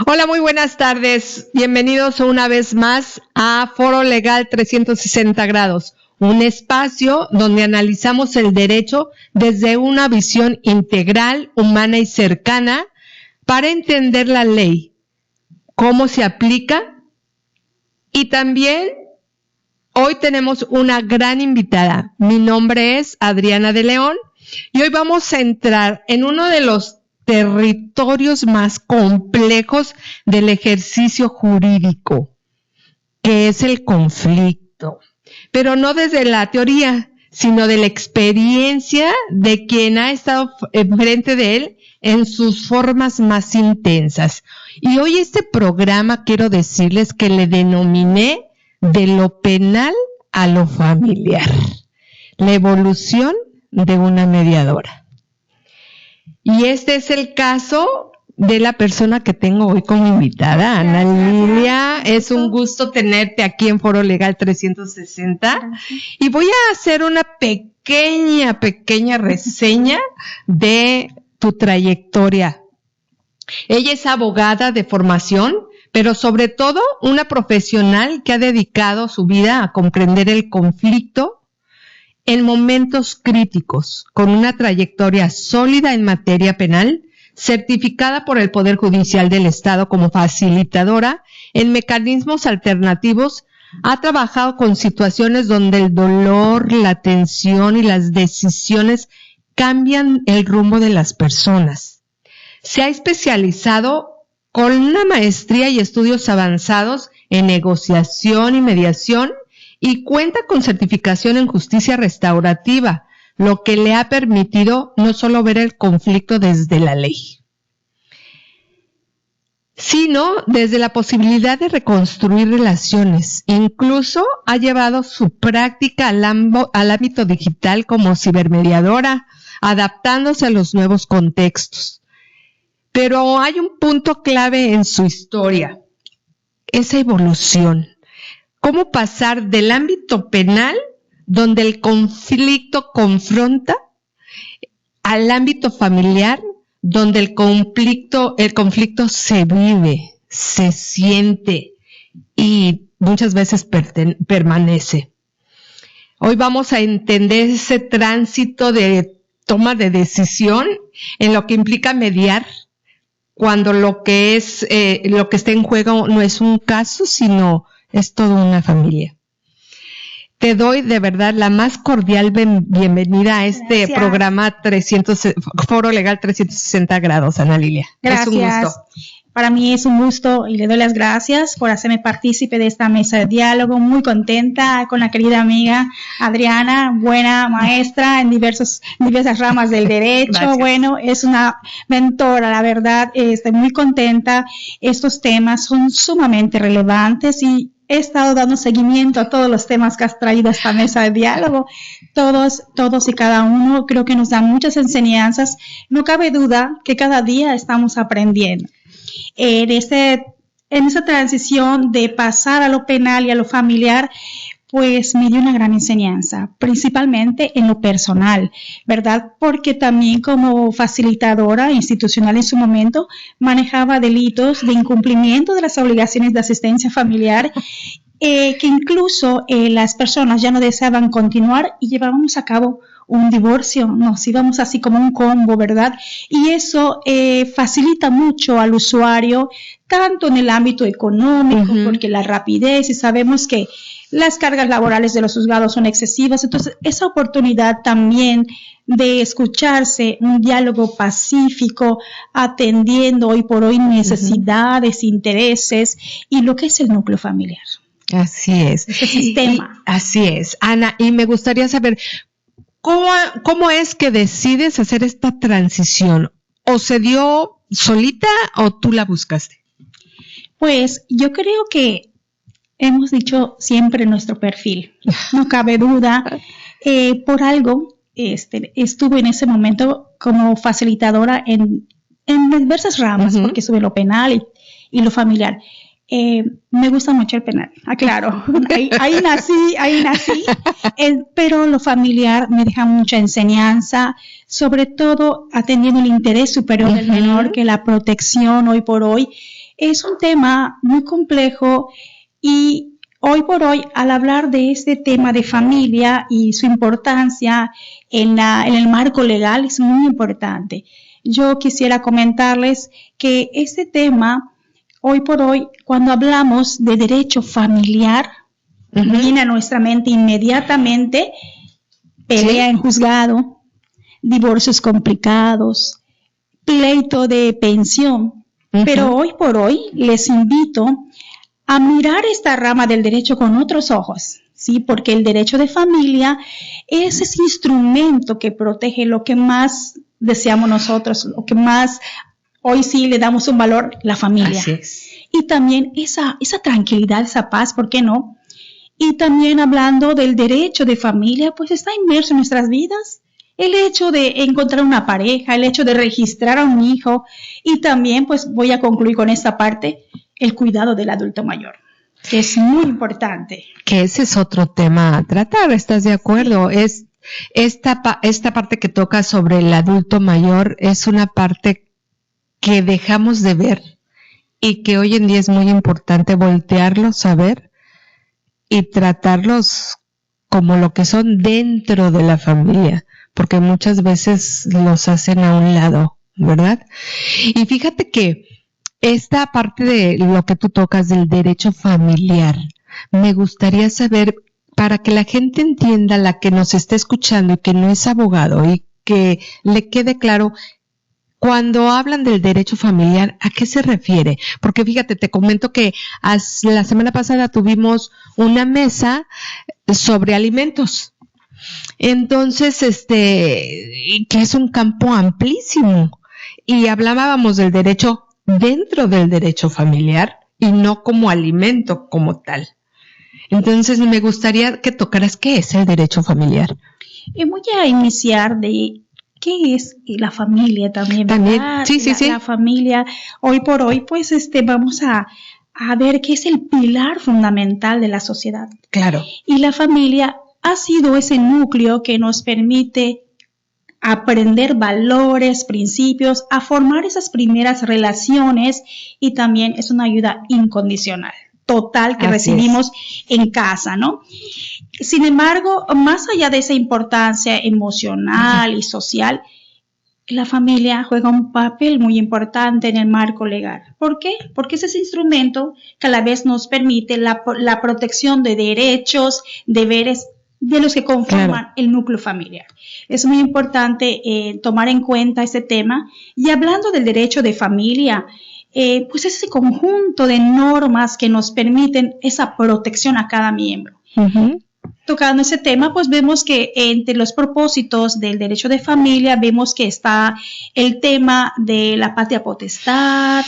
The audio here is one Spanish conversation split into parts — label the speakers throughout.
Speaker 1: Hola, muy buenas tardes. Bienvenidos una vez más a Foro Legal 360 grados, un espacio donde analizamos el derecho desde una visión integral, humana y cercana para entender la ley, cómo se aplica y también hoy tenemos una gran invitada. Mi nombre es Adriana de León y hoy vamos a entrar en uno de los territorios más complejos del ejercicio jurídico, que es el conflicto, pero no desde la teoría, sino de la experiencia de quien ha estado enfrente de él en sus formas más intensas. Y hoy este programa quiero decirles que le denominé de lo penal a lo familiar, la evolución de una mediadora. Y este es el caso de la persona que tengo hoy como invitada, Ana Lilia. Es un gusto tenerte aquí en Foro Legal 360. Y voy a hacer una pequeña reseña de tu trayectoria. Ella es abogada de formación, pero sobre todo una profesional que ha dedicado su vida a comprender el conflicto en momentos críticos, con una trayectoria sólida en materia penal, certificada por el Poder Judicial del Estado como facilitadora en mecanismos alternativos. Ha trabajado con situaciones donde el dolor, la tensión y las decisiones cambian el rumbo de las personas. Se ha especializado con una maestría y estudios avanzados en negociación y mediación, y cuenta con certificación en justicia restaurativa, lo que le ha permitido no solo ver el conflicto desde la ley, sino desde la posibilidad de reconstruir relaciones. Incluso ha llevado su práctica al ámbito digital como cibermediadora, adaptándose a los nuevos contextos. Pero hay un punto clave en su historia, esa evolución. ¿Cómo pasar del ámbito penal, donde el conflicto confronta, al ámbito familiar, donde el conflicto se vive, se siente y muchas veces permanece? Hoy vamos a entender ese tránsito de toma de decisión en lo que implica mediar, cuando lo que está en juego no es un caso, sino es toda una familia. Te doy de verdad la más cordial bienvenida a este programa Foro Legal 360 grados, Ana Lilia.
Speaker 2: Gracias.
Speaker 1: Es un gusto.
Speaker 2: Para mí es un gusto y le doy las gracias por hacerme partícipe de esta mesa de diálogo. Muy contenta con la querida amiga Adriana, buena maestra en diversas ramas del derecho.
Speaker 1: Gracias.
Speaker 2: Bueno, es una mentora, la verdad. Estoy muy contenta. Estos temas son sumamente relevantes y he estado dando seguimiento a todos los temas que has traído a esta mesa de diálogo. Todos y cada uno creo que nos dan muchas enseñanzas. No cabe duda que cada día estamos aprendiendo. En esa transición de pasar a lo penal y a lo familiar, pues me dio una gran enseñanza, principalmente en lo personal, ¿verdad? Porque también como facilitadora institucional en su momento manejaba delitos de incumplimiento de las obligaciones de asistencia familiar, que incluso las personas ya no deseaban continuar y llevábamos a cabo un divorcio, nos íbamos así como un combo, ¿verdad? Y eso facilita mucho al usuario, tanto en el ámbito económico, porque la rapidez, y sabemos que las cargas laborales de los juzgados son excesivas, entonces esa oportunidad también de escucharse, un diálogo pacífico, atendiendo hoy por hoy necesidades, intereses y lo que es el núcleo familiar.
Speaker 1: Así es.
Speaker 2: Ese sistema.
Speaker 1: Así es, Ana, y me gustaría saber, ¿cómo es que decides hacer esta transición? ¿O se dio solita o tú la buscaste?
Speaker 2: Pues yo creo que hemos dicho siempre nuestro perfil, no cabe duda. Por algo estuve en ese momento como facilitadora en diversas ramas, porque estuve en lo penal y lo familiar. Me gusta mucho el penal, aclaro, ahí nací, pero lo familiar me deja mucha enseñanza, sobre todo atendiendo el interés superior del menor, que la protección hoy por hoy es un tema muy complejo y hoy por hoy, al hablar de este tema de familia y su importancia en el marco legal, es muy importante. Yo quisiera comentarles que este tema, hoy por hoy, cuando hablamos de derecho familiar, viene a nuestra mente inmediatamente pelea en juzgado, divorcios complicados, pleito de pensión. Pero hoy por hoy les invito a mirar esta rama del derecho con otros ojos, ¿sí? Porque el derecho de familia es ese instrumento que protege lo que más deseamos nosotros, lo que más hoy sí le damos un valor, la familia.
Speaker 1: Así es.
Speaker 2: Y también esa tranquilidad, esa paz, ¿por qué no? Y también hablando del derecho de familia, pues está inmerso en nuestras vidas. El hecho de encontrar una pareja, el hecho de registrar a un hijo y también, pues voy a concluir con esta parte, el cuidado del adulto mayor, que es muy importante.
Speaker 1: Que ese es otro tema a tratar, ¿estás de acuerdo? Es esta parte que toca sobre el adulto mayor es una parte que dejamos de ver y que hoy en día es muy importante voltearlos a ver y tratarlos como lo que son dentro de la familia, porque muchas veces los hacen a un lado, ¿verdad? Y fíjate que esta parte de lo que tú tocas del derecho familiar, me gustaría saber, para que la gente entienda, la que nos está escuchando y que no es abogado, y que le quede claro, cuando hablan del derecho familiar, ¿a qué se refiere? Porque fíjate, te comento que la semana pasada tuvimos una mesa sobre alimentos. Entonces, que es un campo amplísimo. Y hablábamos del derecho dentro del derecho familiar y no como alimento como tal. Entonces, me gustaría que tocaras qué es el derecho familiar.
Speaker 2: Y voy a iniciar de qué es la familia también, ¿verdad?
Speaker 1: Sí.
Speaker 2: La familia, hoy por hoy, pues vamos a ver qué es el pilar fundamental de la sociedad.
Speaker 1: Claro.
Speaker 2: Y la familia ha sido ese núcleo que nos permite aprender valores, principios, a formar esas primeras relaciones y también es una ayuda incondicional, total, que recibimos en casa, ¿no? Sin embargo, más allá de esa importancia emocional y social, la familia juega un papel muy importante en el marco legal. ¿Por qué? Porque es ese instrumento que a la vez nos permite la protección de derechos, deberes de los que conforman el núcleo familiar. Es muy importante tomar en cuenta este tema. Y hablando del derecho de familia, pues es ese conjunto de normas que nos permiten esa protección a cada miembro. Tocando ese tema, pues vemos que entre los propósitos del derecho de familia, vemos que está el tema de la patria potestad,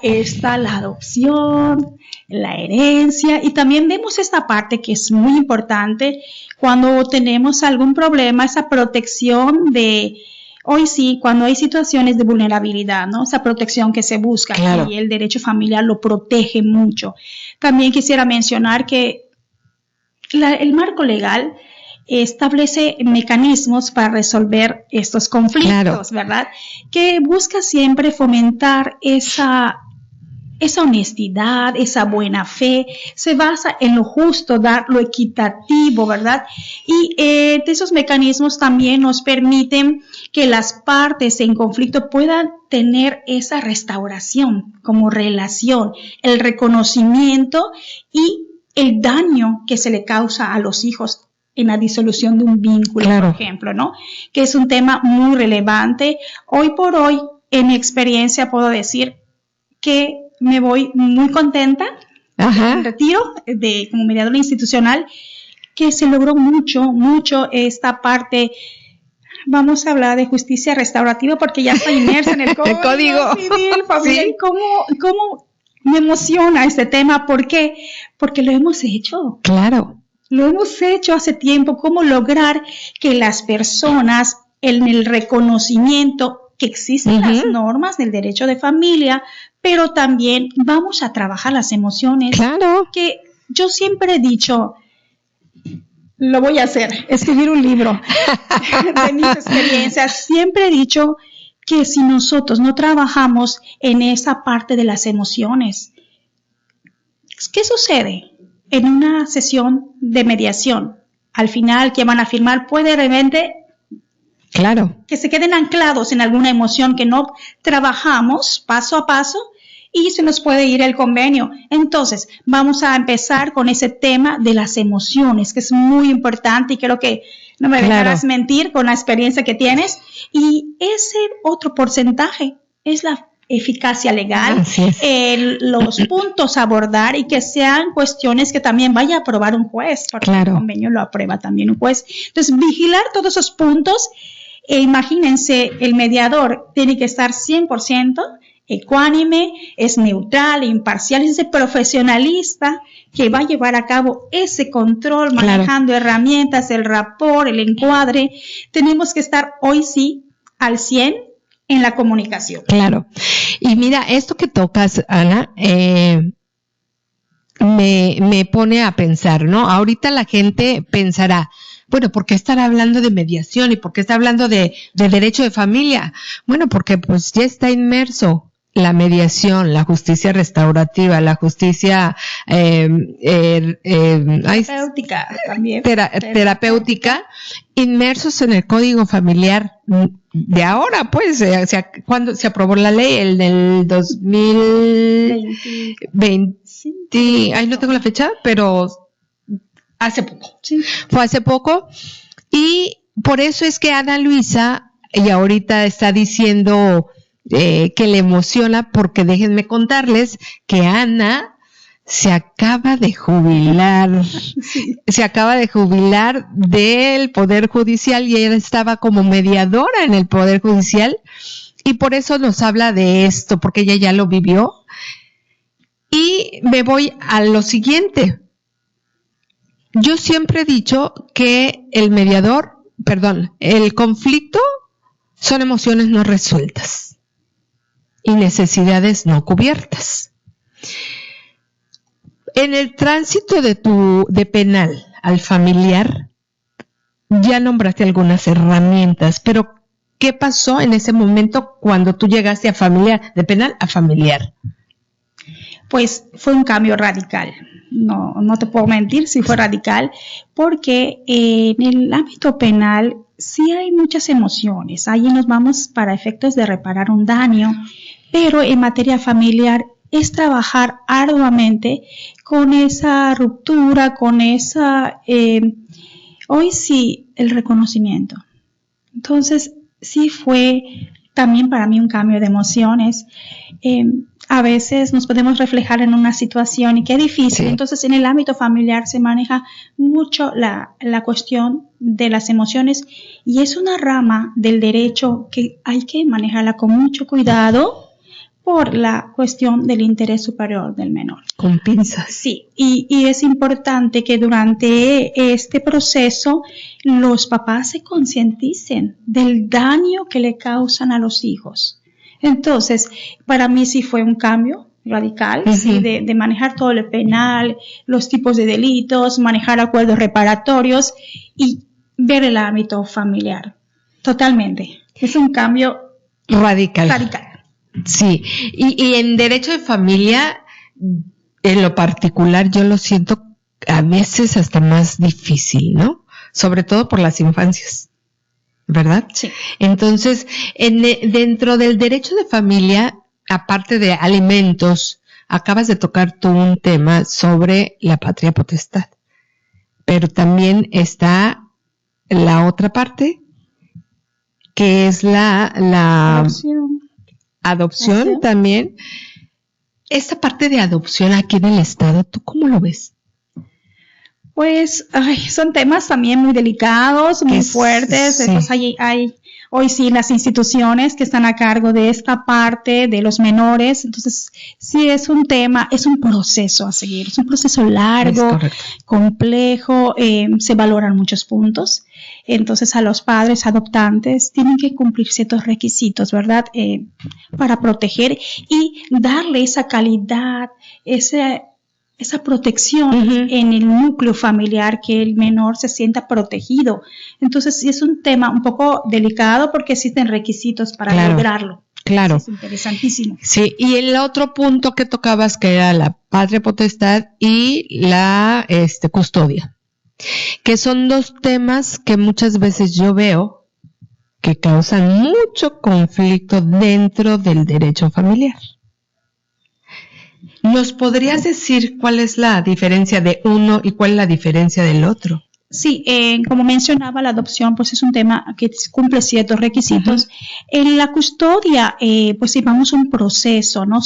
Speaker 2: está la adopción, la herencia, y también vemos esta parte que es muy importante cuando tenemos algún problema, esa protección de, hoy sí, cuando hay situaciones de vulnerabilidad, ¿no? Esa protección que se busca, y el derecho familiar lo protege mucho. También quisiera mencionar que el marco legal establece mecanismos para resolver estos conflictos, ¿verdad? Que busca siempre fomentar esa honestidad, esa buena fe, se basa en lo justo, dar lo equitativo, ¿verdad? Y de esos mecanismos también nos permiten que las partes en conflicto puedan tener esa restauración como relación, el reconocimiento y el daño que se le causa a los hijos en la disolución de un vínculo, por ejemplo, ¿no? Que es un tema muy relevante. Hoy por hoy, en mi experiencia, puedo decir que me voy muy contenta en retiro como mediadora institucional, que se logró mucho esta parte. Vamos a hablar de justicia restaurativa porque ya está inmersa en el Código Civil familiar. ¿Sí? ¿Cómo me emociona este tema? ¿Por qué? Porque lo hemos hecho.
Speaker 1: Claro.
Speaker 2: Lo hemos hecho hace tiempo. ¿Cómo lograr que las personas, en el reconocimiento que existen las normas del derecho de familia, pero también vamos a trabajar las emociones?
Speaker 1: Claro.
Speaker 2: Que yo siempre he dicho, lo voy a hacer, escribir un libro de mis experiencias. Siempre he dicho que si nosotros no trabajamos en esa parte de las emociones, ¿qué sucede en una sesión de mediación? Al final, ¿qué van a firmar? Puede de repente que se queden anclados en alguna emoción que no trabajamos paso a paso y se nos puede ir el convenio. Entonces, vamos a empezar con ese tema de las emociones, que es muy importante y creo que no me dejarás mentir con la experiencia que tienes. Y ese otro porcentaje es la eficacia legal, los puntos a abordar y que sean cuestiones que también vaya a aprobar un juez, porque el convenio lo aprueba también un juez. Entonces, vigilar todos esos puntos. Imagínense, el mediador tiene que estar 100% ecuánime, es neutral, imparcial, es ese profesionalista que va a llevar a cabo ese control, manejando herramientas, el rapport, el encuadre. Tenemos que estar hoy sí al 100 en la comunicación.
Speaker 1: Claro. Y mira, esto que tocas, Ana, me pone a pensar, ¿no? Ahorita la gente pensará, bueno, ¿por qué estará hablando de mediación y por qué está hablando de derecho de familia? Bueno, porque pues ya está inmerso la mediación, la justicia restaurativa, la justicia
Speaker 2: terapéutica también.
Speaker 1: Terapéutica, inmersos en el código familiar de ahora, pues, cuando se aprobó la ley, el del 2020, no tengo la fecha, pero hace poco. Sí. Fue hace poco. Y por eso es que Ana Luisa, y ahorita está diciendo que le emociona, porque déjenme contarles que Ana se acaba de jubilar. Sí. Se acaba de jubilar del Poder Judicial y ella estaba como mediadora en el Poder Judicial y por eso nos habla de esto, porque ella ya lo vivió. Y me voy a lo siguiente. Yo siempre he dicho que el conflicto son emociones no resueltas y necesidades no cubiertas. En el tránsito de penal al familiar, ya nombraste algunas herramientas, pero ¿qué pasó en ese momento cuando tú llegaste a familiar, de penal a familiar?
Speaker 2: Pues fue un cambio radical. No te puedo mentir, sí fue radical, porque en el ámbito penal sí hay muchas emociones. Ahí nos vamos para efectos de reparar un daño, pero en materia familiar es trabajar arduamente con esa ruptura, con esa, hoy sí, el reconocimiento. Entonces, sí fue también para mí un cambio de emociones. A veces nos podemos reflejar en una situación y qué difícil. Sí. Entonces, en el ámbito familiar se maneja mucho la cuestión de las emociones y es una rama del derecho que hay que manejarla con mucho cuidado por la cuestión del interés superior del menor.
Speaker 1: Con pinzas.
Speaker 2: Sí, y es importante que durante este proceso los papás se concienticen del daño que le causan a los hijos. Entonces, para mí sí fue un cambio radical, ¿sí? de manejar todo lo penal, los tipos de delitos, manejar acuerdos reparatorios y ver el ámbito familiar. Totalmente. Es un cambio radical.
Speaker 1: Sí, y en derecho de familia, en lo particular, yo lo siento a veces hasta más difícil, ¿no? Sobre todo por las infancias, ¿verdad?
Speaker 2: Sí.
Speaker 1: Entonces, dentro del derecho de familia, aparte de alimentos, acabas de tocar tú un tema sobre la patria potestad, pero también está la otra parte, que es la adopción también. Esta parte de adopción aquí en el Estado, ¿tú cómo lo ves?
Speaker 2: Pues son temas también muy delicados, muy fuertes. Sí. Pues hay hoy sí las instituciones que están a cargo de esta parte de los menores. Entonces, sí es un tema, es un proceso a seguir, es un proceso largo, complejo, se valoran muchos puntos. Entonces, a los padres adoptantes tienen que cumplir ciertos requisitos, ¿verdad? Para proteger y darle esa calidad, ese esa protección en el núcleo familiar, que el menor se sienta protegido. Entonces, es un tema un poco delicado porque existen requisitos para lograrlo.
Speaker 1: Claro.
Speaker 2: Es interesantísimo.
Speaker 1: Sí, y el otro punto que tocabas, que era la patria potestad y la custodia, que son dos temas que muchas veces yo veo que causan mucho conflicto dentro del derecho familiar. ¿Nos podrías decir cuál es la diferencia de uno y cuál es la diferencia del otro?
Speaker 2: Sí, como mencionaba, la adopción pues es un tema que cumple ciertos requisitos. En la custodia, pues llevamos un proceso, ¿no?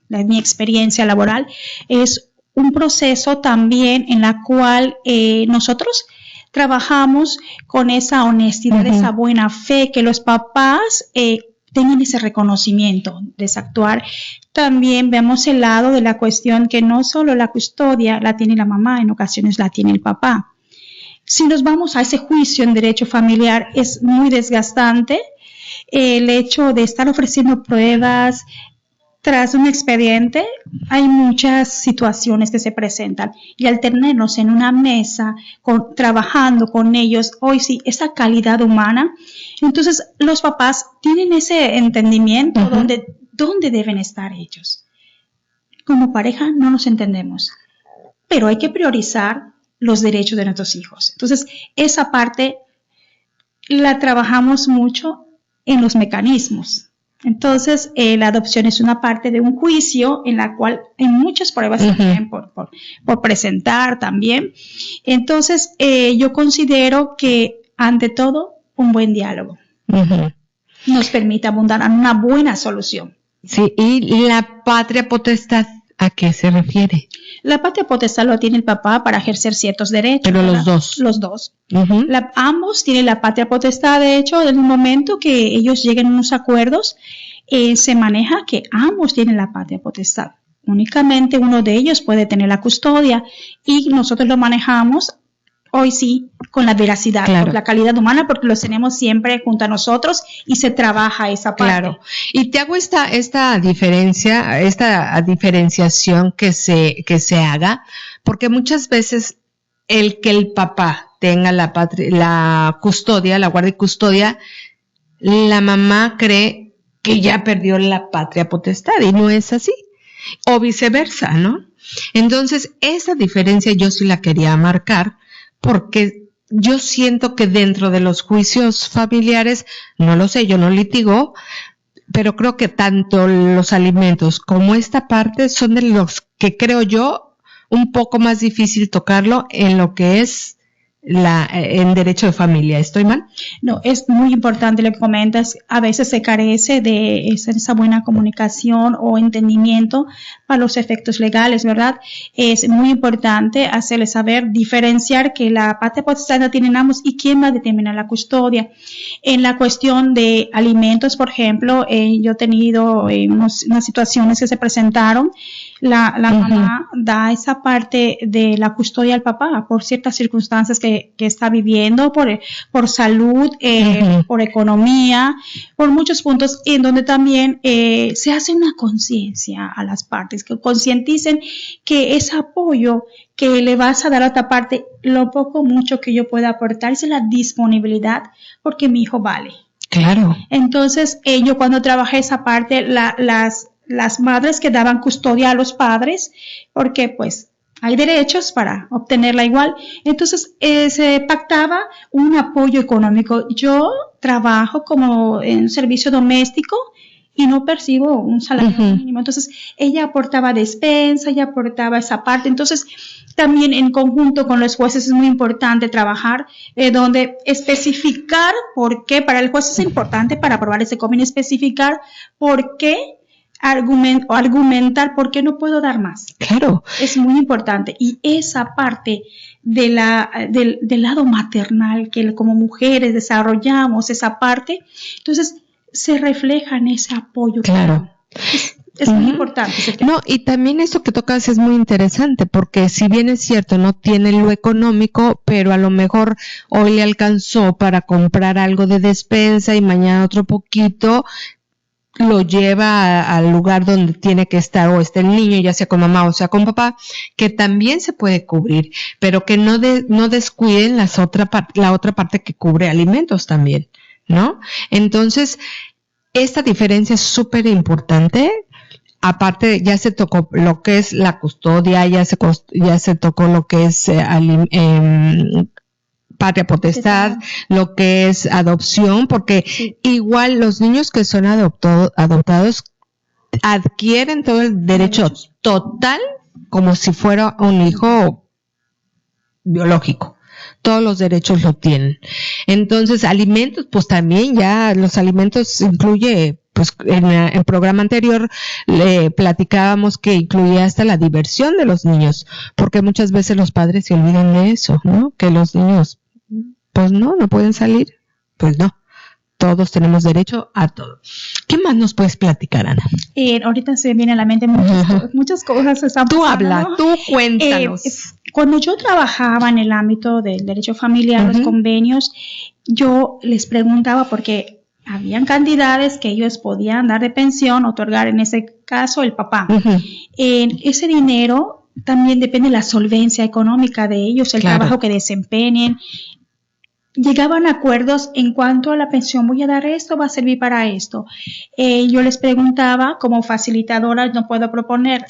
Speaker 2: Mi experiencia laboral es un proceso también en la cual nosotros trabajamos con esa honestidad, esa buena fe, que los papás tengan ese reconocimiento de ese actuar. También vemos el lado de la cuestión que no solo la custodia la tiene la mamá, en ocasiones la tiene el papá. Si nos vamos a ese juicio en derecho familiar, es muy desgastante el hecho de estar ofreciendo pruebas. Tras un expediente, hay muchas situaciones que se presentan, y al tenernos en una mesa, trabajando con ellos, hoy sí, esa calidad humana, entonces los papás tienen ese entendimiento dónde deben estar ellos. Como pareja no nos entendemos, pero hay que priorizar los derechos de nuestros hijos. Entonces, esa parte la trabajamos mucho en los mecanismos. Entonces, la adopción es una parte de un juicio en la cual hay muchas pruebas también por presentar también. Entonces, yo considero que, ante todo, un buen diálogo nos permite abundar en una buena solución.
Speaker 1: Sí, y la patria potestad, ¿a qué se refiere?
Speaker 2: La patria potestad lo tiene el papá para ejercer ciertos derechos.
Speaker 1: Pero
Speaker 2: ¿verdad?
Speaker 1: los dos.
Speaker 2: Los dos. Ambos tienen la patria potestad. De hecho, en el momento que ellos lleguen a unos acuerdos, se maneja que ambos tienen la patria potestad. Únicamente uno de ellos puede tener la custodia, y nosotros lo manejamos hoy sí con la veracidad, con la calidad humana, porque los tenemos siempre junto a nosotros y se trabaja esa parte.
Speaker 1: Claro. Y te hago esta diferenciación que se haga, porque muchas veces el que el papá tenga la custodia, la guardia y custodia, la mamá cree que ya perdió la patria potestad, y no es así. O viceversa, ¿no? Entonces, esa diferencia yo sí la quería marcar, porque yo siento que dentro de los juicios familiares, no lo sé, yo no litigo, pero creo que tanto los alimentos como esta parte son de los que creo yo un poco más difícil tocarlo en lo que es en derecho de familia. ¿Estoy mal?
Speaker 2: No, es muy importante lo que comentas. A veces se carece de esa buena comunicación o entendimiento para los efectos legales, ¿verdad? Es muy importante hacerles saber, diferenciar que la patria potestad la tienen ambos y quién va a determinar la custodia. En la cuestión de alimentos, por ejemplo, yo he tenido unas situaciones que se presentaron. La mamá da esa parte de la custodia al papá por ciertas circunstancias que está viviendo, por salud, por economía, por muchos puntos, en donde también se hace una conciencia a las partes, que concienticen que ese apoyo que le vas a dar a otra parte, lo poco mucho que yo pueda aportar, es la disponibilidad, porque mi hijo vale.
Speaker 1: Claro.
Speaker 2: Entonces, yo cuando trabajé esa parte, las madres que daban custodia a los padres, porque pues hay derechos para obtenerla igual. Entonces se pactaba un apoyo económico. Yo trabajo como en un servicio doméstico y no percibo un salario mínimo. Entonces ella aportaba despensa, ella aportaba esa parte. Entonces también en conjunto con los jueces es muy importante trabajar, donde especificar por qué, para el juez es importante para aprobar ese convenio, especificar por qué, argumentar por qué no puedo dar más.
Speaker 1: Claro.
Speaker 2: Es muy importante. Y esa parte del lado maternal, que como mujeres desarrollamos esa parte, entonces se refleja en ese apoyo.
Speaker 1: Claro.
Speaker 2: Es muy importante.
Speaker 1: No, y también eso que tocas es muy interesante, porque si bien es cierto, no tiene lo económico, pero a lo mejor hoy le alcanzó para comprar algo de despensa y mañana otro poquito. lo lleva al lugar donde tiene que estar, o está el niño, ya sea con mamá o sea con papá, que también se puede cubrir, pero que no descuiden la otra parte que cubre alimentos también, ¿no? Entonces, esta diferencia es súper importante. Aparte, ya se tocó lo que es la custodia, ya se tocó lo que es patria potestad, lo que es adopción, porque sí, igual los niños que son adoptados adquieren todo el derecho total como si fuera un hijo biológico. Todos los derechos lo tienen. Entonces, alimentos, pues también ya los alimentos incluye, pues en el programa anterior le platicábamos que incluía hasta la diversión de los niños, porque muchas veces los padres se olvidan de eso, ¿no? Que los niños, pues no pueden salir. Pues no. Todos tenemos derecho a todo. ¿Qué más nos puedes platicar, Ana?
Speaker 2: Ahorita se me viene a la mente muchas cosas.
Speaker 1: Tú habla, tú cuéntanos.
Speaker 2: Cuando yo trabajaba en el ámbito del derecho familiar, los convenios, yo les preguntaba porque habían cantidades que ellos podían dar de pensión, otorgar en ese caso el papá. Ese dinero también depende de la solvencia económica de ellos, el trabajo que desempeñen. Llegaban a acuerdos en cuanto a la pensión, voy a dar esto, va a servir para esto. Yo les preguntaba, como facilitadora, no puedo proponer,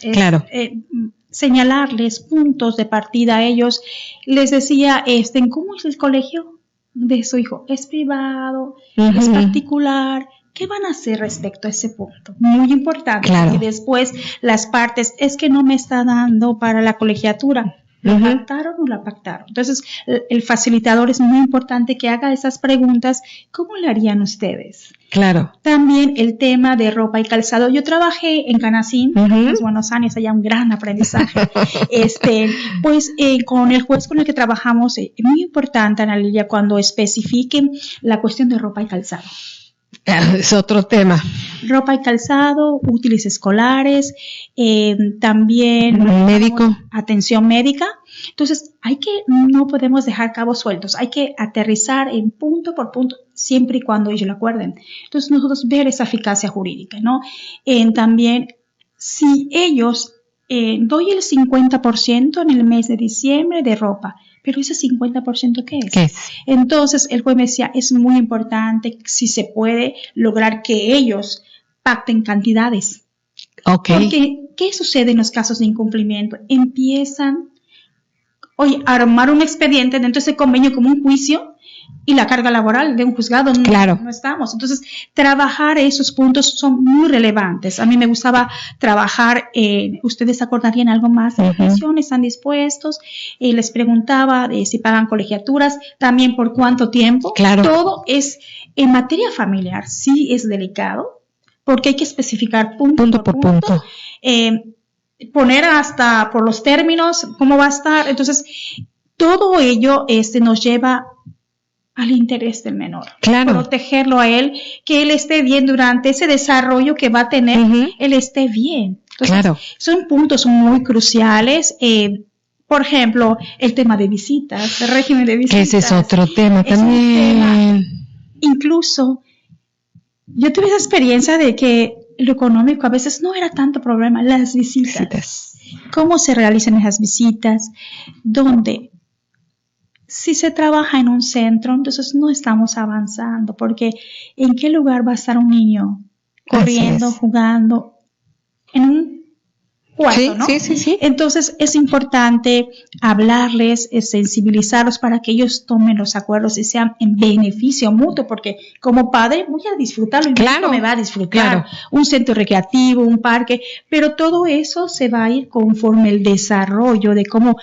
Speaker 2: señalarles puntos de partida a ellos. Les decía, ¿cómo es el colegio de su hijo? ¿Es privado? ¿Es particular? ¿Qué van a hacer respecto a ese punto? Muy importante, porque después las partes, es que no me está dando para la colegiatura. ¿Lo pactaron o la pactaron? Entonces, el facilitador es muy importante que haga esas preguntas. ¿Cómo le harían ustedes?
Speaker 1: Claro.
Speaker 2: También el tema de ropa y calzado. Yo trabajé en Canacín, en los buenos años, allá un gran aprendizaje. Pues con el juez con el que trabajamos, es muy importante, Ana Lilia, cuando especifiquen la cuestión de ropa y calzado.
Speaker 1: Es otro tema.
Speaker 2: Ropa y calzado, útiles escolares, también
Speaker 1: médico,
Speaker 2: atención médica. Entonces, no podemos dejar cabos sueltos, hay que aterrizar en punto por punto, siempre y cuando ellos lo acuerden. Entonces, nosotros ver esa eficacia jurídica, ¿no? También, si ellos, doy el 50% en el mes de diciembre de ropa, pero ese 50% ¿qué es?
Speaker 1: ¿Qué es?
Speaker 2: Entonces, el juez me decía, es muy importante si se puede lograr que ellos pacten cantidades.
Speaker 1: Okay.
Speaker 2: Porque, ¿qué sucede en los casos de incumplimiento? Empiezan, a armar un expediente dentro de ese convenio como un juicio y la carga laboral de un juzgado no estamos. Entonces, trabajar esos puntos son muy relevantes. A mí me gustaba trabajar, ustedes acordarían algo más de pensión, ¿están dispuestos? Les preguntaba si pagan colegiaturas, también por cuánto tiempo.
Speaker 1: Claro.
Speaker 2: Todo es, en materia familiar, sí es delicado, porque hay que especificar punto por punto. Poner hasta por los términos, cómo va a estar. Entonces, todo ello nos lleva al interés del menor.
Speaker 1: Claro.
Speaker 2: Protegerlo a él, que él esté bien durante ese desarrollo que va a tener, él esté bien. Entonces, son puntos muy cruciales. Por ejemplo, el tema de visitas, el régimen de visitas.
Speaker 1: Ese es otro tema también.
Speaker 2: Incluso, yo tuve esa experiencia de que lo económico a veces no era tanto problema, las visitas. ¿Cómo se realizan esas visitas? ¿Dónde? Si se trabaja en un centro, entonces no estamos avanzando, porque ¿en qué lugar va a estar un niño corriendo, jugando? En un cuarto, ¿no?
Speaker 1: Sí.
Speaker 2: Entonces es importante hablarles, sensibilizarlos para que ellos tomen los acuerdos y sean en beneficio mutuo, porque como padre voy a disfrutarlo y mi hijo me va a disfrutar. Un centro recreativo, un parque, pero todo eso se va a ir conforme el desarrollo de cómo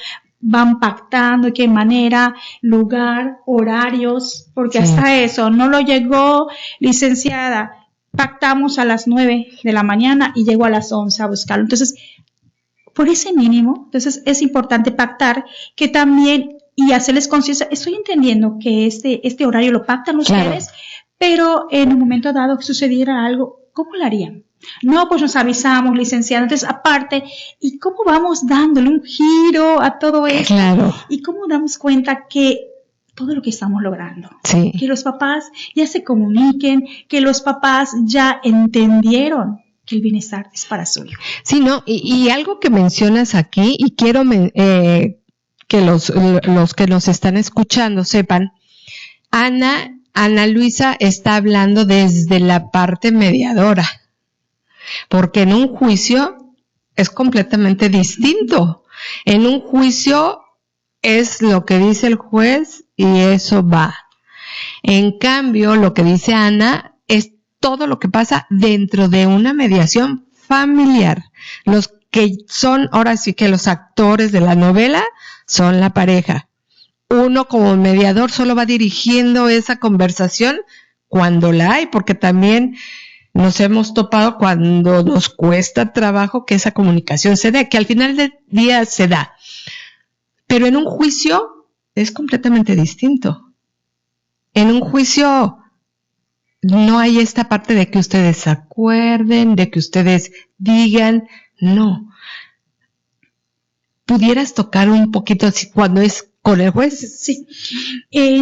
Speaker 2: van pactando, de qué manera, lugar, horarios, porque hasta eso no lo llegó, licenciada, pactamos a las 9 de la mañana y llegó a las 11 a buscarlo. Entonces, por ese mínimo, entonces es importante pactar que también y hacerles conciencia, estoy entendiendo que este horario lo pactan ustedes, pero en un momento dado que sucediera algo, ¿cómo lo harían? No, pues nos avisamos, licenciada. Entonces, aparte, ¿y cómo vamos dándole un giro a todo esto?
Speaker 1: Claro.
Speaker 2: ¿Y cómo damos cuenta que todo lo que estamos logrando.
Speaker 1: Sí.
Speaker 2: Que los papás ya se comuniquen, que los papás ya entendieron que el bienestar es para su hijo.
Speaker 1: Sí, no, y algo que mencionas aquí, y quiero que los que nos están escuchando sepan, Ana Luisa está hablando desde la parte mediadora, porque en un juicio es completamente distinto. En un juicio es lo que dice el juez y eso va. En cambio, lo que dice Ana es todo lo que pasa dentro de una mediación familiar. Los que son, ahora sí que los actores de la novela son la pareja. Uno como mediador solo va dirigiendo esa conversación cuando la hay, porque también nos hemos topado cuando nos cuesta trabajo que esa comunicación se dé, que al final del día se da. Pero en un juicio es completamente distinto. En un juicio no hay esta parte de que ustedes se acuerden, de que ustedes digan, no. ¿Pudieras tocar un poquito así cuando es con el juez?
Speaker 2: Sí.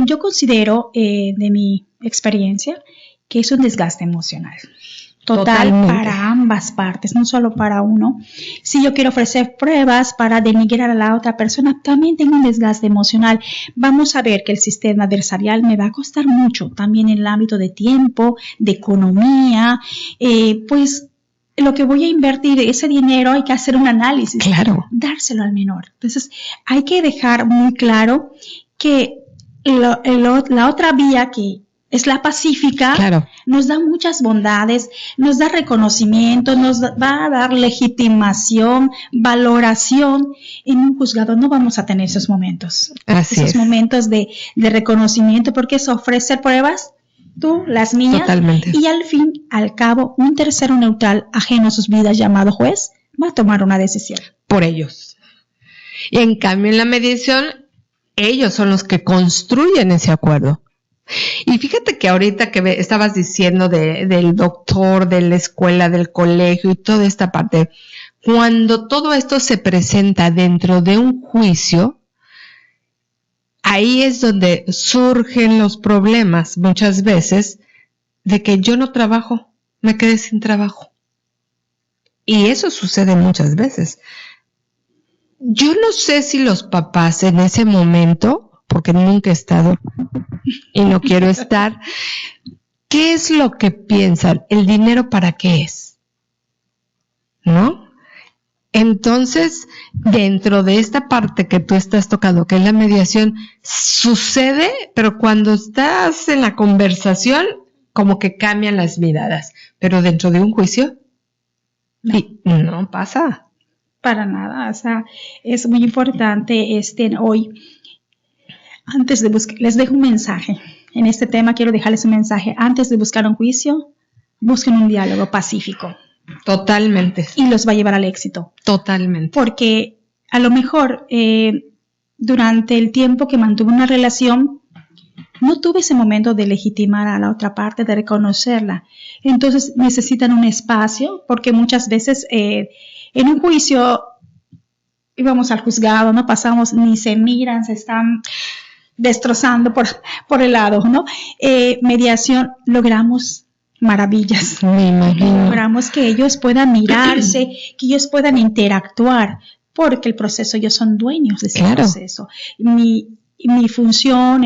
Speaker 2: Yo considero, de mi experiencia, que es un desgaste emocional. Totalmente. Para ambas partes, no solo para uno. Si yo quiero ofrecer pruebas para denigrar a la otra persona, también tengo un desgaste emocional. Vamos a ver que el sistema adversarial me va a costar mucho, también en el ámbito de tiempo, de economía, pues lo que voy a invertir, ese dinero hay que hacer un análisis.
Speaker 1: Claro.
Speaker 2: Dárselo al menor. Entonces, hay que dejar muy claro que la otra vía que es la pacífica,
Speaker 1: claro,
Speaker 2: nos da muchas bondades, nos da reconocimiento, nos va a dar legitimación, valoración. En un juzgado no vamos a tener esos momentos.
Speaker 1: Así
Speaker 2: esos
Speaker 1: es.
Speaker 2: Momentos de reconocimiento, porque es ofrecer pruebas, tú, las mías,
Speaker 1: totalmente.
Speaker 2: Y al fin, al cabo, un tercero neutral ajeno a sus vidas llamado juez va a tomar una decisión.
Speaker 1: Por ellos. Y en cambio en la mediación, ellos son los que construyen ese acuerdo. Y fíjate que ahorita que estabas diciendo del doctor, de la escuela, del colegio y toda esta parte, cuando todo esto se presenta dentro de un juicio, ahí es donde surgen los problemas muchas veces de que yo no trabajo, me quedé sin trabajo. Y eso sucede muchas veces. Yo no sé si los papás en ese momento, porque nunca he estado y no quiero estar, ¿qué es lo que piensan? ¿El dinero para qué es? ¿No? Entonces, dentro de esta parte que tú estás tocando, que es la mediación, sucede, pero cuando estás en la conversación, como que cambian las miradas. Pero dentro de un juicio, no pasa.
Speaker 2: Para nada, o sea, es muy importante hoy. Antes de buscar, les dejo un mensaje. En este tema quiero dejarles un mensaje. Antes de buscar un juicio, busquen un diálogo pacífico.
Speaker 1: Totalmente.
Speaker 2: Y los va a llevar al éxito.
Speaker 1: Totalmente.
Speaker 2: Porque a lo mejor durante el tiempo que mantuve una relación, no tuve ese momento de legitimar a la otra parte, de reconocerla. Entonces necesitan un espacio, porque muchas veces en un juicio íbamos al juzgado, no pasamos, ni se miran, se están destrozando por el lado, ¿no? Mediación, logramos maravillas.
Speaker 1: Me imagino.
Speaker 2: Logramos que ellos puedan mirarse, que ellos puedan interactuar, porque el proceso, ellos son dueños de ese proceso. Mi función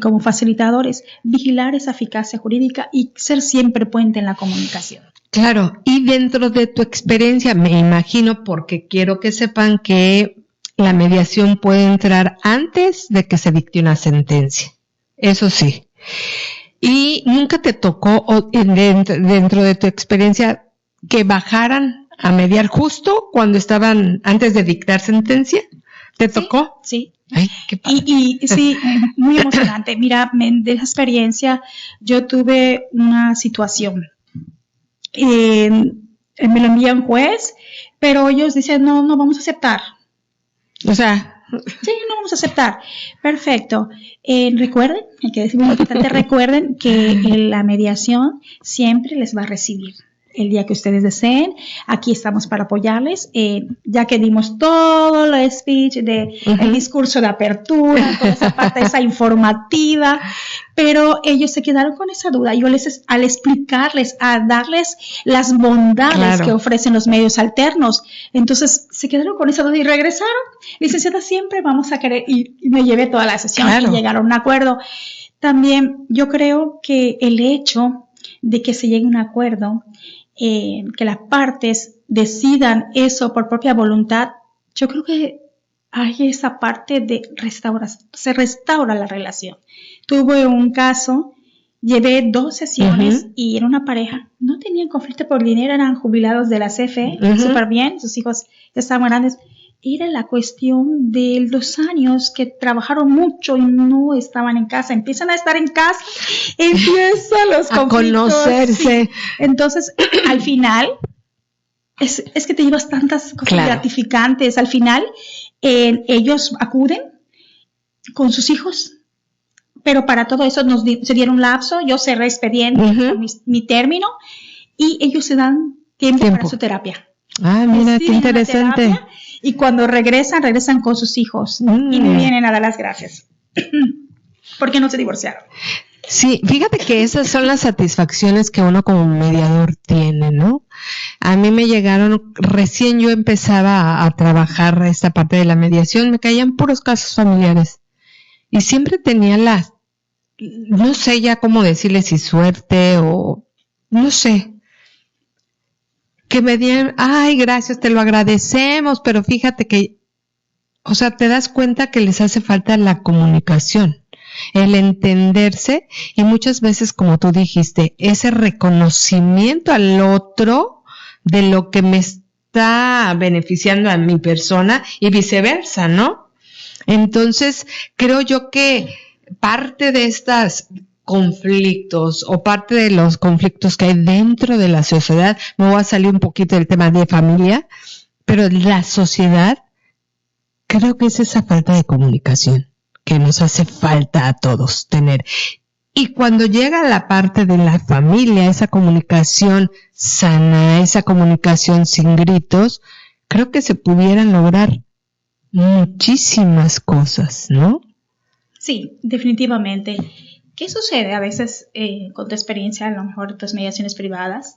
Speaker 2: como facilitador es vigilar esa eficacia jurídica y ser siempre puente en la comunicación.
Speaker 1: Claro, y dentro de tu experiencia, me imagino, porque quiero que sepan que la mediación puede entrar antes de que se dicte una sentencia. Eso sí. ¿Y nunca te tocó dentro de tu experiencia que bajaran a mediar justo cuando estaban antes de dictar sentencia? ¿Te tocó?
Speaker 2: Sí.
Speaker 1: Ay, qué padre.
Speaker 2: Y sí, muy emocionante. Mira, de esa experiencia yo tuve una situación. Me lo envía un juez, pero ellos dicen, no vamos a aceptar.
Speaker 1: O sea,
Speaker 2: sí, no vamos a aceptar. Perfecto. Recuerden, hay que decir muy importante, recuerden que la mediación siempre les va a recibir. el día que ustedes deseen. Aquí estamos para apoyarles, ya que dimos todo el speech el discurso de apertura, toda esa parte, esa informativa, pero ellos se quedaron con esa duda. Yo al explicarles, a darles las bondades que ofrecen los medios alternos, entonces se quedaron con esa duda y regresaron. Licenciada, siempre vamos a querer, y me llevé toda la sesión y llegaron a un acuerdo. También yo creo que el hecho de que se llegue a un acuerdo, que las partes decidan eso por propia voluntad, yo creo que hay esa parte de se restaura la relación. Tuve un caso, llevé 2 sesiones y era una pareja, no tenían conflicto por dinero, eran jubilados de la CFE, súper bien, sus hijos ya estaban grandes. Era la cuestión de 2 años que trabajaron mucho y no estaban en casa. Empiezan a estar en casa, empiezan los conflictos. A conocerse. Sí. Entonces, al final, es que te llevas tantas cosas gratificantes. Al final, ellos acuden con sus hijos, pero para todo eso se dieron un lapso. Yo cerré expediente con mi término y ellos se dan tiempo para su terapia.
Speaker 1: Ah, mira, qué interesante.
Speaker 2: Y cuando regresan con sus hijos y me vienen a dar las gracias. Porque no se divorciaron.
Speaker 1: Sí, fíjate que esas son las satisfacciones que uno como mediador tiene, ¿no? A mí me llegaron, recién yo empezaba a trabajar esta parte de la mediación, me caían puros casos familiares. Y siempre tenía no sé ya cómo decirle, si suerte o no sé, que me dieran, ay, gracias, te lo agradecemos, pero fíjate que, o sea, te das cuenta que les hace falta la comunicación, el entenderse y muchas veces, como tú dijiste, ese reconocimiento al otro de lo que me está beneficiando a mi persona y viceversa, ¿no? Entonces, creo yo que parte de estas conflictos o parte de los conflictos que hay dentro de la sociedad, me voy a salir un poquito del tema de familia, pero la sociedad, creo que es esa falta de comunicación que nos hace falta a todos tener. Y cuando llega la parte de la familia, esa comunicación sana, esa comunicación sin gritos, creo que se pudieran lograr muchísimas cosas, ¿no?
Speaker 2: Sí, definitivamente. ¿Qué sucede a veces con tu experiencia, a lo mejor tus mediaciones privadas?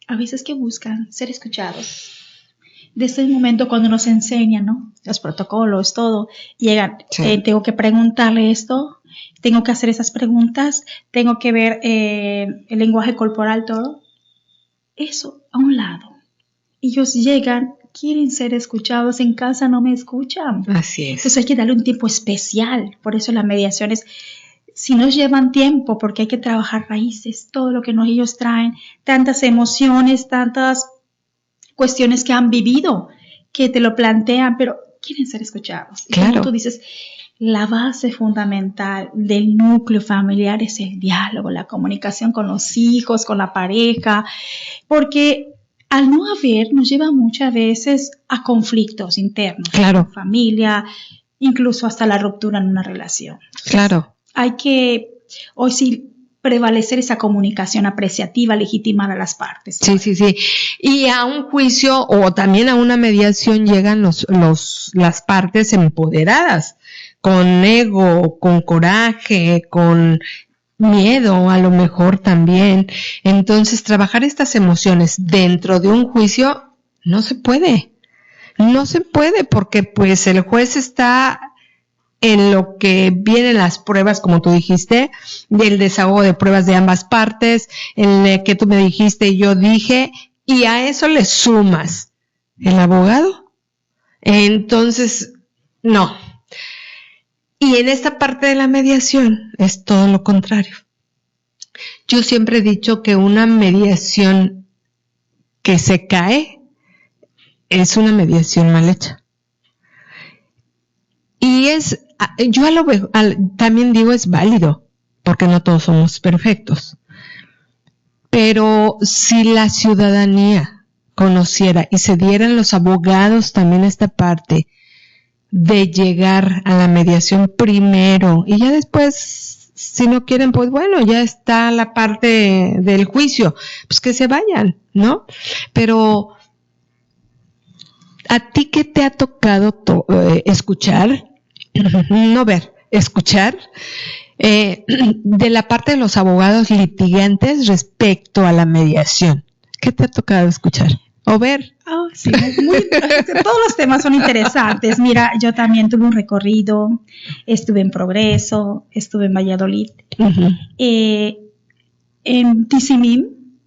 Speaker 2: A veces que buscan ser escuchados. Desde el momento cuando nos enseñan, ¿no? Los protocolos, todo, llegan, tengo que preguntarle esto, tengo que hacer esas preguntas, tengo que ver el lenguaje corporal, todo. Eso a un lado. Ellos llegan, quieren ser escuchados, en casa no me escuchan.
Speaker 1: Así es.
Speaker 2: Entonces hay que darle un tiempo especial. Por eso las mediaciones, si nos llevan tiempo, porque hay que trabajar raíces, todo lo que ellos traen, tantas emociones, tantas cuestiones que han vivido, que te lo plantean, pero quieren ser escuchados. Y como tú dices, la base fundamental del núcleo familiar es el diálogo, la comunicación con los hijos, con la pareja, porque al no haber nos lleva muchas veces a conflictos internos, en familia, incluso hasta la ruptura en una relación.
Speaker 1: Claro.
Speaker 2: Hay que, hoy sí, prevalecer esa comunicación apreciativa, legitimar a las partes.
Speaker 1: Sí. Y a un juicio o también a una mediación llegan las partes empoderadas, con ego, con coraje, con miedo a lo mejor también. Entonces, trabajar estas emociones dentro de un juicio no se puede. No se puede porque pues el juez está en lo que vienen las pruebas, como tú dijiste, del desahogo de pruebas de ambas partes, en el que tú me dijiste y yo dije, y a eso le sumas el abogado. Entonces, no. Y en esta parte de la mediación es todo lo contrario. Yo siempre he dicho que una mediación que se cae es una mediación mal hecha. Y yo también digo es válido, porque no todos somos perfectos. Pero si la ciudadanía conociera y se dieran los abogados también esta parte de llegar a la mediación primero y ya después si no quieren, pues bueno, ya está la parte del juicio, pues que se vayan, ¿no? Pero ¿a ti qué te ha tocado escuchar? No ver, escuchar de la parte de los abogados litigantes respecto a la mediación. ¿Qué te ha tocado escuchar o ver?
Speaker 2: Oh, sí, todos los temas son interesantes. Mira, yo también tuve un recorrido, estuve en Progreso, estuve en Valladolid. Uh-huh. En Tizimín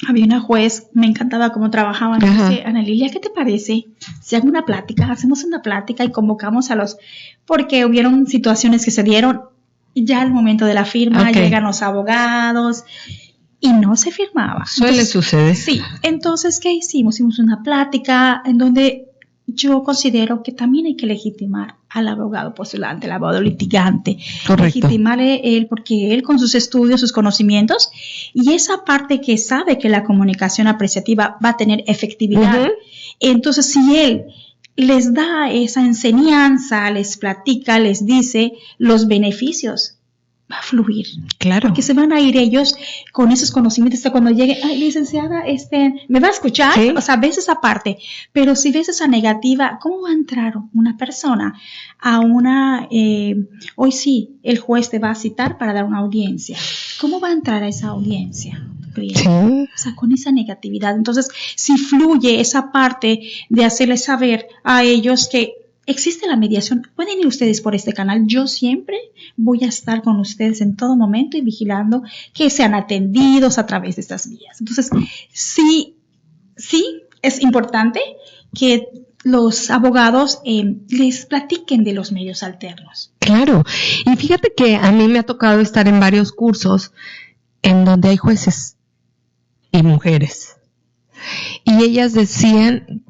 Speaker 2: había una juez, me encantaba cómo trabajaba. Me dice, Ana Lilia, ¿qué te parece si hago una plática? Hacemos una plática y convocamos a los... Porque hubieron situaciones que se dieron ya al momento de la firma, llegan los abogados... Y no se firmaba.
Speaker 1: Suele suceder.
Speaker 2: Sí. Entonces, ¿qué hicimos? Hicimos una plática en donde yo considero que también hay que legitimar al abogado postulante, al abogado litigante.
Speaker 1: Correcto.
Speaker 2: Legitimarle él, porque él con sus estudios, sus conocimientos, y esa parte que sabe que la comunicación apreciativa va a tener efectividad. Uh-huh. Entonces, si él les da esa enseñanza, les platica, les dice los beneficios, va a fluir.
Speaker 1: Claro.
Speaker 2: Porque se van a ir ellos con esos conocimientos hasta cuando llegue, ay, licenciada, ¿me va a escuchar? Sí. O sea, ves esa parte. Pero si ves esa negativa, ¿cómo va a entrar una persona a una, hoy sí, el juez te va a citar para dar una audiencia? ¿Cómo va a entrar a esa audiencia? Sí. O sea, con esa negatividad. Entonces, si fluye esa parte de hacerles saber a ellos que existe la mediación, pueden ir ustedes por este canal. Yo siempre voy a estar con ustedes en todo momento y vigilando que sean atendidos a través de estas vías. Entonces, sí es importante que los abogados les platiquen de los medios alternos.
Speaker 1: Claro. Y fíjate que a mí me ha tocado estar en varios cursos en donde hay jueces y mujeres. Y ellas decían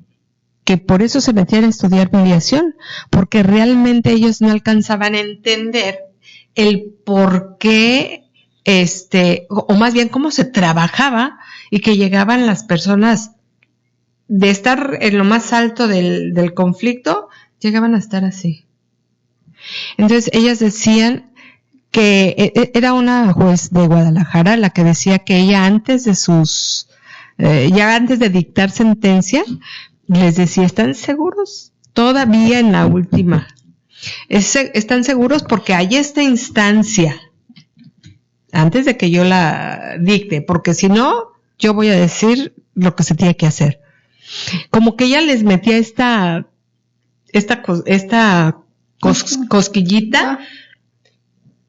Speaker 1: que por eso se metían a estudiar mediación, porque realmente ellos no alcanzaban a entender el por qué, o más bien cómo se trabajaba y que llegaban las personas de estar en lo más alto del conflicto, llegaban a estar así. Entonces ellas decían que era una juez de Guadalajara la que decía que ella antes de ya antes de dictar sentencia, les decía, ¿están seguros? Todavía en la última. ¿Están seguros? Porque hay esta instancia antes de que yo la dicte, porque si no, yo voy a decir lo que se tiene que hacer. Como que ella les metía esta cosquillita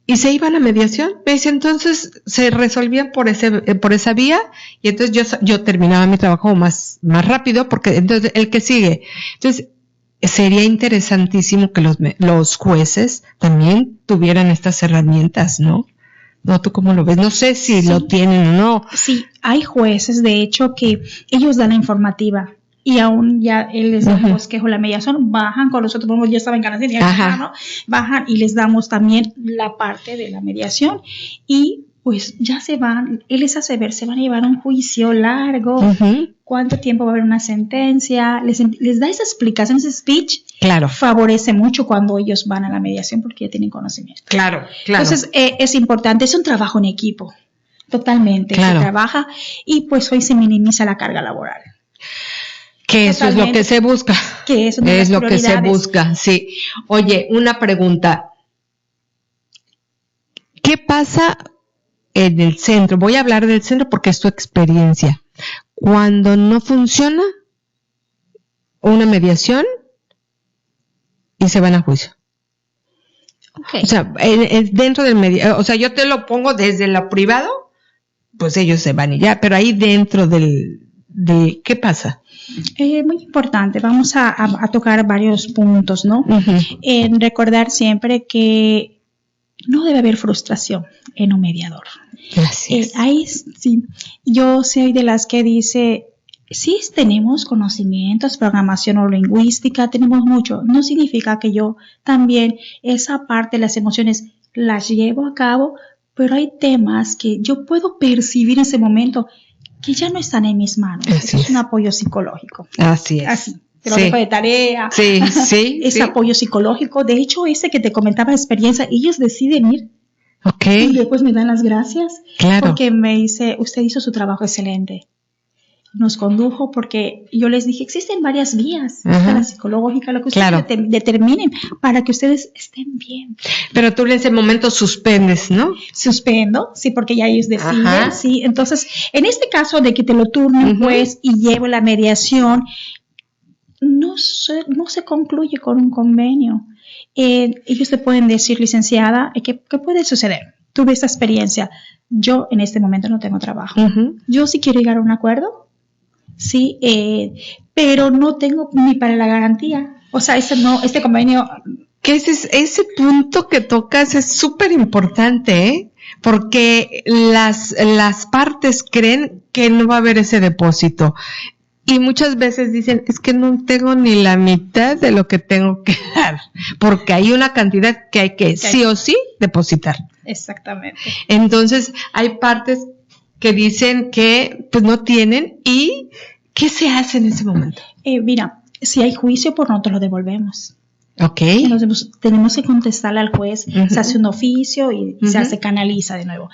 Speaker 1: y se iban a mediación. ¿Ves? Entonces se resolvían por esa vía y entonces yo terminaba mi trabajo más rápido porque entonces el que sigue. Entonces sería interesantísimo que los jueces también tuvieran estas herramientas, ¿no? ¿No? ¿Tú cómo lo ves? No sé si lo tienen o no.
Speaker 2: Sí, hay jueces, de hecho, que ellos dan la informativa. Y aún ya les damos bosquejo la mediación, bajan con los otros, ya saben que ¿no? Bajan y les damos también la parte de la mediación y pues ya se van, él les hace ver, se van a llevar a un juicio largo, cuánto tiempo va a haber una sentencia, les da esa explicación, ese speech,
Speaker 1: claro.
Speaker 2: Favorece mucho cuando ellos van a la mediación porque ya tienen conocimiento.
Speaker 1: Claro.
Speaker 2: Entonces es importante, es un trabajo en equipo, totalmente, se trabaja y pues hoy se minimiza la carga laboral.
Speaker 1: Que eso es lo que se busca.
Speaker 2: Que eso es lo que se busca,
Speaker 1: sí. Oye, una pregunta. ¿Qué pasa en el centro? Voy a hablar del centro porque es tu experiencia. Cuando no funciona una mediación y se van a juicio.
Speaker 2: Okay.
Speaker 1: O sea, dentro del o sea, yo te lo pongo desde lo privado, pues ellos se van y ya, pero ahí dentro ¿qué pasa?
Speaker 2: Muy importante, vamos a tocar varios puntos, ¿no? Recordar siempre que no debe haber frustración en un mediador.
Speaker 1: Gracias.
Speaker 2: Ahí sí, yo soy de las que dice, sí tenemos conocimientos, programación o lingüística, tenemos mucho, no significa que yo también esa parte de las emociones las llevo a cabo, pero hay temas que yo puedo percibir en ese momento que ya no están en mis manos. Eso es un apoyo psicológico.
Speaker 1: Así es.
Speaker 2: Así, te lo dejo de tarea.
Speaker 1: Sí.
Speaker 2: Apoyo psicológico. De hecho, ese que te comentaba la experiencia, ellos deciden ir
Speaker 1: Okay.
Speaker 2: Y después me dan las gracias.
Speaker 1: Claro.
Speaker 2: Porque me dice, usted hizo su trabajo excelente. Nos condujo porque yo les dije, existen varias vías, la psicológica, lo que ustedes determinen para que ustedes estén bien.
Speaker 1: Pero tú en ese momento suspendes, ¿no?
Speaker 2: Suspendo, sí, porque ya ellos deciden, sí. Entonces, en este caso de que te lo turnen, pues, y llevo la mediación, no se concluye con un convenio. Ellos te pueden decir, licenciada, ¿qué puede suceder? Tuve esta experiencia. Yo en este momento no tengo trabajo. Yo sí quiero llegar a un acuerdo. Sí, pero no tengo ni para la garantía. O sea, este convenio.
Speaker 1: Que ese punto que tocas es súper importante, ¿eh? Porque las partes creen que no va a haber ese depósito. Y muchas veces dicen, es que no tengo ni la mitad de lo que tengo que dar. Porque hay una cantidad que hay que sí o sí depositar.
Speaker 2: Exactamente.
Speaker 1: Entonces, hay partes que dicen que pues no tienen. ¿Y qué se hace en ese momento?
Speaker 2: Mira, si hay juicio, pues nosotros lo devolvemos.
Speaker 1: Okay.
Speaker 2: Entonces, tenemos que contestarle al juez, se hace un oficio y se canaliza de nuevo.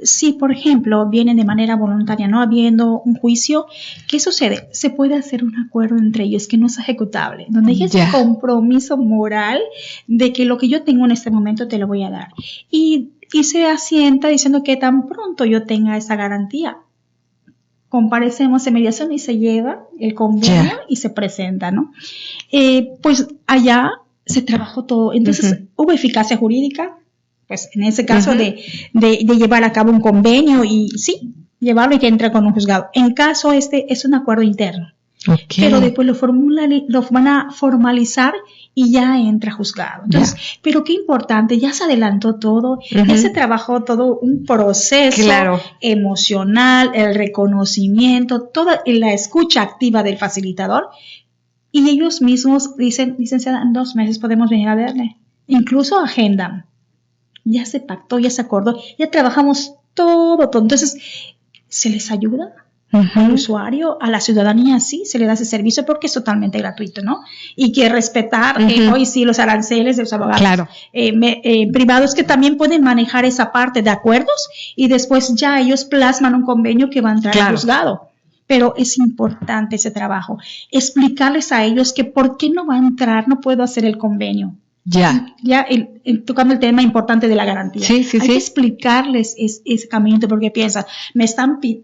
Speaker 2: Si, por ejemplo, vienen de manera voluntaria, no habiendo un juicio, ¿qué sucede? Se puede hacer un acuerdo entre ellos que no es ejecutable, donde hay ese compromiso moral de que lo que yo tengo en este momento te lo voy a dar. Y se asienta diciendo que tan pronto yo tenga esa garantía, comparecemos en mediación y se lleva el convenio y se presenta, ¿no? Pues allá se trabajó todo. Entonces, hubo eficacia jurídica, pues en ese caso de llevar a cabo un convenio y sí, llevarlo y que entre con un juzgado. En caso es un acuerdo interno. Pero después lo van a formalizar y ya entra juzgado. Entonces, pero qué importante, ya se adelantó todo, ya se trabajó todo un proceso emocional, el reconocimiento, toda la escucha activa del facilitador, y ellos mismos dicen, licenciada, en 2 meses podemos venir a verle. Incluso agendan. Ya se pactó, ya se acordó, ya trabajamos todo. Entonces, ¿se les ayuda? Al usuario, a la ciudadanía, sí, se le da ese servicio porque es totalmente gratuito, ¿no? Y que respetar, hoy sí, los aranceles de los abogados privados que también pueden manejar esa parte de acuerdos y después ya ellos plasman un convenio que va a entrar al juzgado. Pero es importante ese trabajo, explicarles a ellos que por qué no va a entrar, no puedo hacer el convenio. Tocando el tema importante de la garantía. Hay que explicarles ese caminito porque piensan,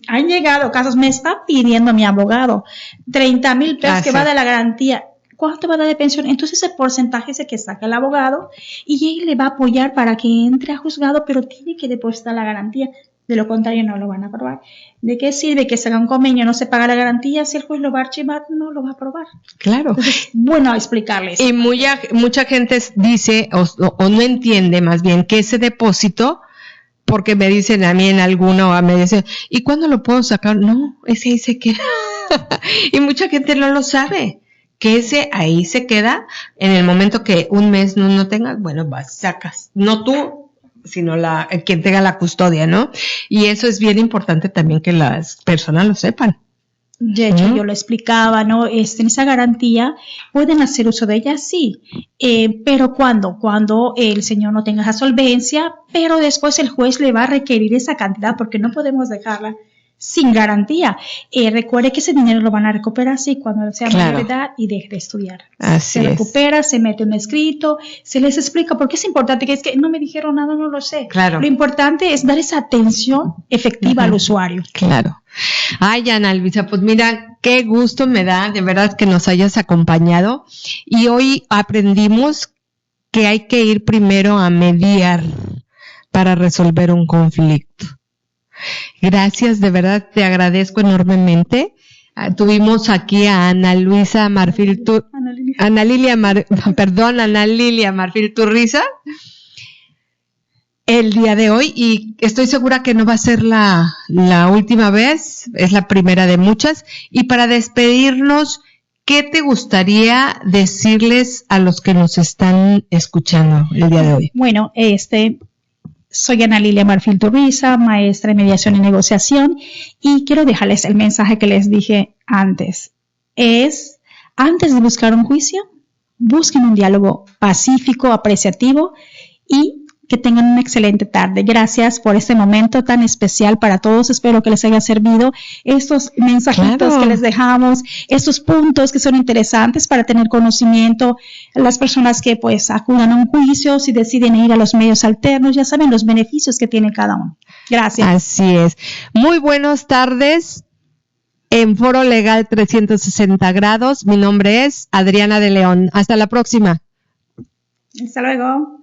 Speaker 2: han llegado casos, me está pidiendo mi abogado 30,000 pesos que va de la garantía. ¿Cuánto va a dar de pensión? Entonces ese porcentaje es el que saca el abogado y él le va a apoyar para que entre a juzgado, pero tiene que depositar la garantía. De lo contrario no lo van a aprobar. ¿De qué sirve que se haga un convenio, no se paga la garantía? Si el juez lo va a archivar, no lo va a aprobar.
Speaker 1: Claro.
Speaker 2: Entonces, bueno, explicarles.
Speaker 1: Y mucha gente dice, o no entiende más bien, que ese depósito, porque me dicen a mí en alguno, me dicen, ¿y cuándo lo puedo sacar? No, ese ahí se queda. Y mucha gente no lo sabe, que ese ahí se queda en el momento que un mes no tengas, bueno, vas, sacas. No tú, sino quien tenga la custodia, ¿no? Y eso es bien importante también que las personas lo sepan.
Speaker 2: De hecho, yo lo explicaba, ¿no? En esa garantía pueden hacer uso de ella, sí, pero cuando el señor no tenga esa solvencia, pero después el juez le va a requerir esa cantidad porque no podemos dejarla sin garantía. Recuerde que ese dinero lo van a recuperar sí cuando sea mayor de edad y deje de estudiar. Se recupera, se mete un escrito, se les explica porque es importante, que es que no me dijeron nada, no lo sé. Lo importante es dar esa atención efectiva al usuario.
Speaker 1: Ay, Ana Luisa, pues mira, qué gusto me da de verdad que nos hayas acompañado y hoy aprendimos que hay que ir primero a mediar para resolver un conflicto. Gracias, de verdad te agradezco enormemente. Tuvimos aquí a Ana Lilia Marfil Turriza el día de hoy y estoy segura que no va a ser la última vez, es la primera de muchas. Y para despedirnos, ¿qué te gustaría decirles a los que nos están escuchando el día de hoy?
Speaker 2: Bueno, soy Ana Lilia Marfil Turriza, maestra en mediación y negociación, y quiero dejarles el mensaje que les dije antes. Antes de buscar un juicio, busquen un diálogo pacífico, apreciativo y Que tengan una excelente tarde. Gracias por este momento tan especial para todos. Espero que les haya servido estos mensajitos que les dejamos, estos puntos que son interesantes para tener conocimiento. Las personas que pues acudan a un juicio, si deciden ir a los medios alternos, ya saben los beneficios que tiene cada uno. Gracias.
Speaker 1: Así es. Muy buenas tardes en Foro Legal 360 grados. Mi nombre es Adriana de León. Hasta la próxima.
Speaker 2: Hasta luego.